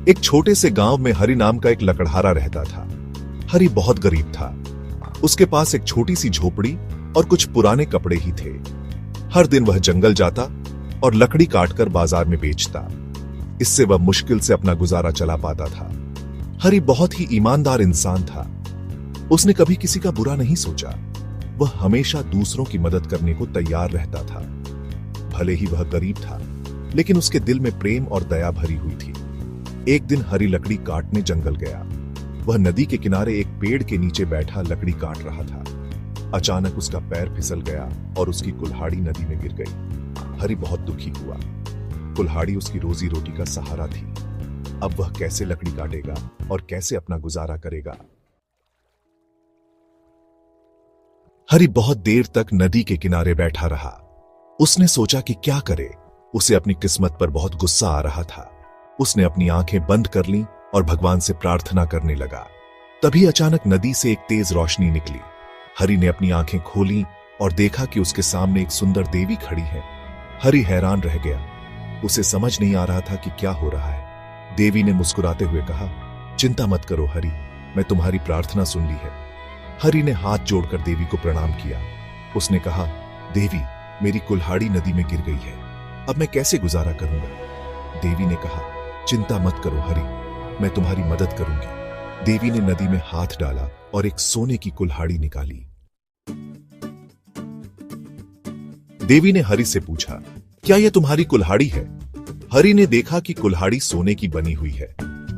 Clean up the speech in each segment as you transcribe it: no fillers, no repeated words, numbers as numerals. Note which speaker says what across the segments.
Speaker 1: एक छोटे से गांव में हरि नाम का एक लकड़हारा रहता था। हरि बहुत गरीब था। उसके पास एक छोटी सी झोपड़ी और कुछ पुराने कपड़े ही थे। हर दिन वह जंगल जाता और लकड़ी काटकर बाजार में बेचता। इससे वह मुश्किल से अपना गुजारा चला पाता था। हरि बहुत ही ईमानदार इंसान था। उसने कभी किसी का बुरा नहीं सोचा। वह हमेशा दूसरों की मदद करने को तैयार रहता था। भले ही वह गरीब था, लेकिन उसके दिल में प्रेम और दया भरी हुई थी। एक दिन हरि लकड़ी काटने जंगल गया। वह नदी के किनारे एक पेड़ के नीचे बैठा लकड़ी काट रहा था। अचानक उसका पैर फिसल गया और उसकी कुल्हाड़ी नदी में गिर गई। हरि बहुत दुखी हुआ। कुल्हाड़ी उसकी रोजी रोटी का सहारा थी। अब वह कैसे लकड़ी काटेगा और कैसे अपना गुजारा करेगा? हरि बहुत देर तक नदी के किनारे बैठा रहा। उसने सोचा कि क्या करे। उसे अपनी किस्मत पर बहुत गुस्सा आ रहा था। उसने अपनी आंखें बंद कर लीं और भगवान से प्रार्थना करने लगा। तभी अचानक नदी से एक तेज रोशनी निकली। हरि ने अपनी आंखें खोली और देखा कि उसके सामने एक सुंदर देवी खड़ी है। हरि हैरान रह गया। उसे समझ नहीं आ रहा था कि क्या हो रहा है। देवी ने मुस्कुराते हुए कहा, चिंता मत करो हरि, मैं तुम्हारी प्रार्थना सुन ली है। हरि ने हाथ जोड़कर देवी को प्रणाम किया। उसने कहा, देवी, मेरी कुल्हाड़ी नदी में गिर गई है। अब मैं कैसे गुजारा करूंगा? देवी ने कहा, चिंता मत करो हरि, मैं तुम्हारी मदद करूंगी। देवी ने नदी में हाथ डाला और एक सोने की कुल्हाड़ी निकाली। देवी ने हरि से पूछा, क्या यह तुम्हारी कुल्हाड़ी है? हरि ने देखा कि कुल्हाड़ी सोने की बनी हुई है।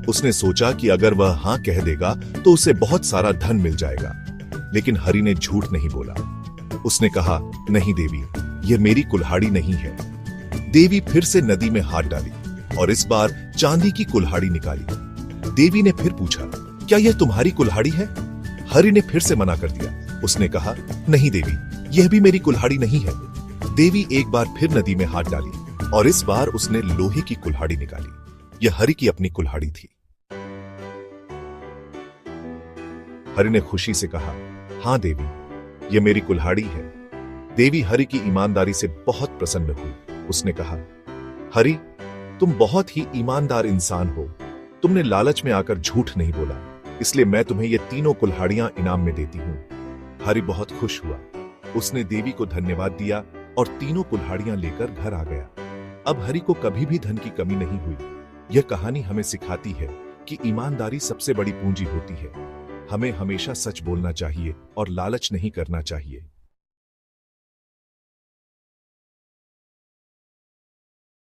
Speaker 1: उसने सोचा कि अगर वह हां कह देगा तो उसे बहुत सारा धन मिल जाएगा। लेकिन हरि ने झूठ नहीं बोला। उसने कहा, नहीं देवी, यह मेरी कुल्हाड़ी नहीं है। देवी फिर से नदी में हाथ डाली और इस बार चांदी की कुल्हाड़ी निकाली। देवी ने फिर पूछा, क्या यह तुम्हारी कुल्हाड़ी है? हरि ने फिर से मना कर दिया। उसने कहा, नहीं देवी, यह भी मेरी कुल्हाड़ी नहीं है। देवी एक बार फिर नदी में हाथ डाली और इस बार उसने लोहे की कुल्हाड़ी निकाली। यह हरि की अपनी कुल्हाड़ी थी। हरि ने खुशी से कहा, हां देवी, यह मेरी कुल्हाड़ी है। देवी हरि की ईमानदारी से बहुत प्रसन्न हुई। उसने कहा, हरि, तुम बहुत ही ईमानदार इंसान हो। तुमने लालच में आकर झूठ नहीं बोला, इसलिए मैं तुम्हें ये तीनों कुल्हाड़ियां इनाम में देती हूं। हरि बहुत खुश हुआ। उसने देवी को धन्यवाद दिया और तीनों कुल्हाड़ियां लेकर घर आ गया। अब हरि को कभी भी धन की कमी नहीं हुई। यह कहानी हमें सिखाती है कि ईमानदारी सबसे बड़ी पूंजी होती है। हमें हमेशा सच बोलना चाहिए और लालच नहीं करना चाहिए।